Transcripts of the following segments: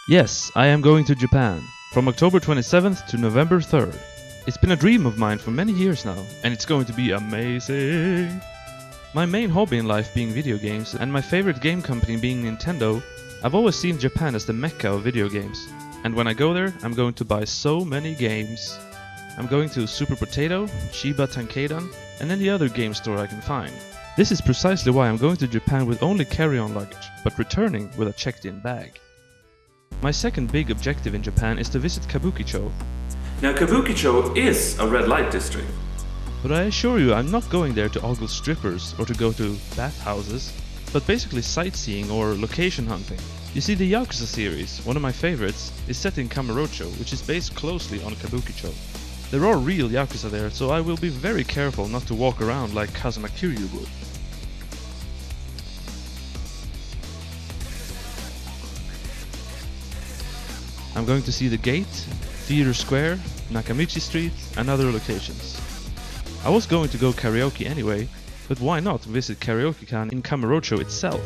Yes, I am going to Japan, from October 27th to November 3rd. It's been a dream of mine for many years now, and it's going to be amazing! My main hobby in life being video games, and my favorite game company being Nintendo, I've always seen Japan as the mecca of video games. And when I go there, I'm going to buy so many games. I'm going to Super Potato, Chiba Tankeidan, and any other game store I can find. This is precisely why I'm going to Japan with only carry-on luggage, but returning with a checked-in bag. My second big objective in Japan is to visit Kabukicho. Now Kabukicho is a red light district. But I assure you I'm not going there to ogle strippers or to go to bathhouses, but basically sightseeing or location hunting. You see, the Yakuza series, one of my favorites, is set in Kamurocho, which is based closely on Kabukicho. There are real Yakuza there, so I will be very careful not to walk around like Kazuma Kiryu would. I'm going to see the Gate, Theater Square, Nakamichi Street and other locations. I was going to go karaoke anyway, but why not visit Karaoke-kan in Kamurocho itself?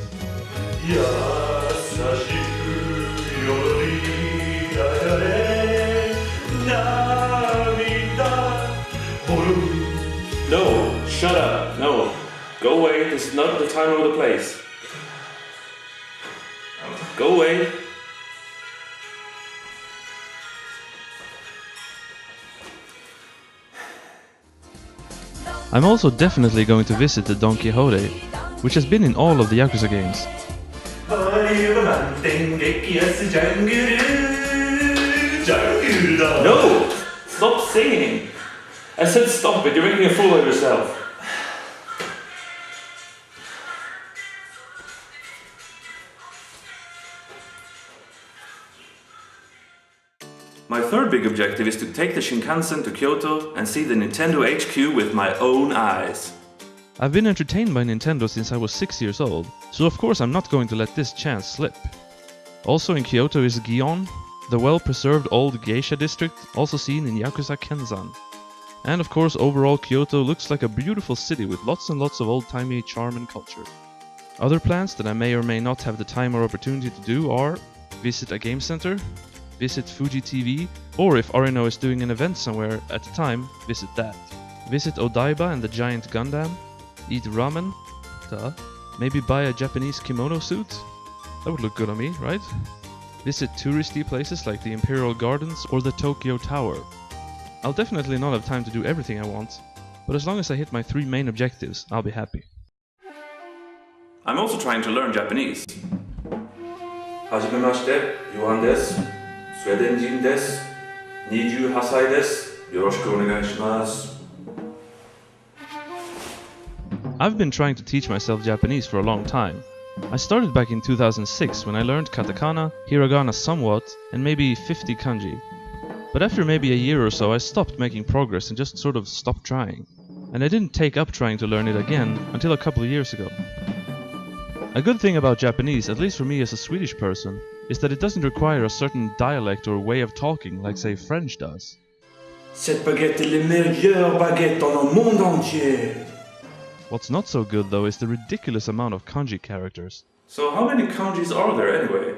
No, shut up, no. Go away, this is not the time or the place. Go away. I'm also definitely going to visit the Don Quixote, which has been in all of the Yakuza games. No! Stop singing! I said stop it, you're making a fool of yourself. My third big objective is to take the Shinkansen to Kyoto and see the Nintendo HQ with my own eyes. I've been entertained by Nintendo since I was 6 years old, so of course I'm not going to let this chance slip. Also in Kyoto is Gion, the well-preserved old geisha district, also seen in Yakuza Kenzan. And of course overall Kyoto looks like a beautiful city with lots and lots of old-timey charm and culture. Other plans that I may or may not have the time or opportunity to do are visit a game center, visit Fuji TV, or if Arino is doing an event somewhere at the time, visit that. Visit Odaiba and the giant Gundam, eat ramen, maybe buy a Japanese kimono suit, that would look good on me, right? Visit touristy places like the Imperial Gardens or the Tokyo Tower. I'll definitely not have time to do everything I want, but as long as I hit my 3 main objectives, I'll be happy. I'm also trying to learn Japanese. Hajimemashite, Yuan desu. スウェーデン人です。28歳です。よろしくお願いします。I've been trying to teach myself Japanese for a long time. I started back in 2006 when I learned katakana, hiragana somewhat, and maybe 50 kanji. But after maybe a year or so I stopped making progress and just sort of stopped trying. And I didn't take up trying to learn it again until a couple of years ago. A good thing about Japanese, at least for me as a Swedish person, is that it doesn't require a certain dialect or way of talking like say French does. Cette baguette est la meilleure baguette dans le monde entier. What's not so good though is the ridiculous amount of kanji characters. So how many kanjis are there anyway?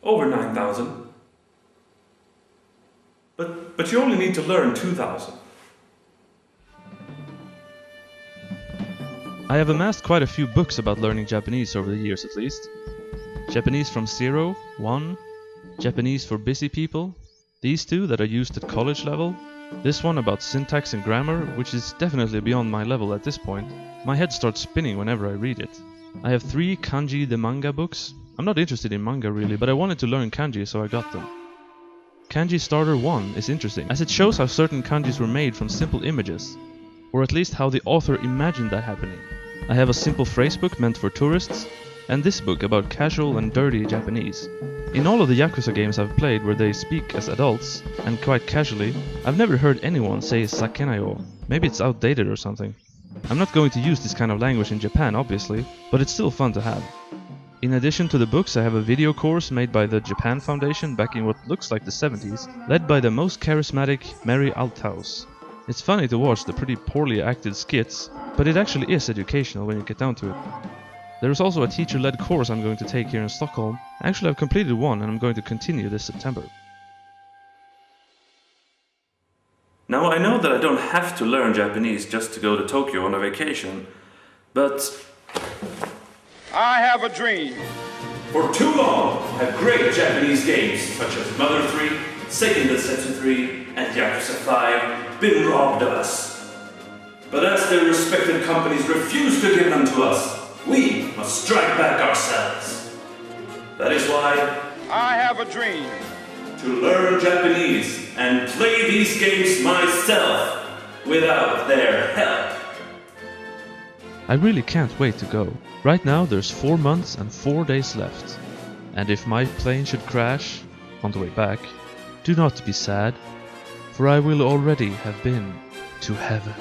Over 9,000. But you only need to learn 2,000. I have amassed quite a few books about learning Japanese over the years at least. Japanese from 0, 1, Japanese for busy people, these 2 that are used at college level, this one about syntax and grammar, which is definitely beyond my level at this point. My head starts spinning whenever I read it. I have 3 kanji the manga books. I'm not interested in manga really, but I wanted to learn kanji so I got them. Kanji Starter 1 is interesting, as it shows how certain kanjis were made from simple images, or at least how the author imagined that happening. I have a simple phrase book meant for tourists, and this book about casual and dirty Japanese. In all of the Yakuza games I've played where they speak as adults, and quite casually, I've never heard anyone say sakenayo. Maybe it's outdated or something. I'm not going to use this kind of language in Japan obviously, but it's still fun to have. In addition to the books, I have a video course made by the Japan Foundation back in what looks like the 70s, led by the most charismatic Mary Althaus. It's funny to watch the pretty poorly acted skits, but it actually is educational when you get down to it. There is also a teacher-led course I'm going to take here in Stockholm. Actually, I've completed one and I'm going to continue this September. Now I know that I don't have to learn Japanese just to go to Tokyo on a vacation, but I have a dream. for too long have great Japanese games such as Mother 3, Seiken Densetsu 3, and Yakuza 5 been robbed of us. But as their respected companies refuse to give them to us, we must strike back ourselves. That is why I have a dream. to learn Japanese and play these games myself without their help. I really can't wait to go. Right now there's 4 months and 4 days left. And if my plane should crash on the way back, do not be sad, for I will already have been to heaven.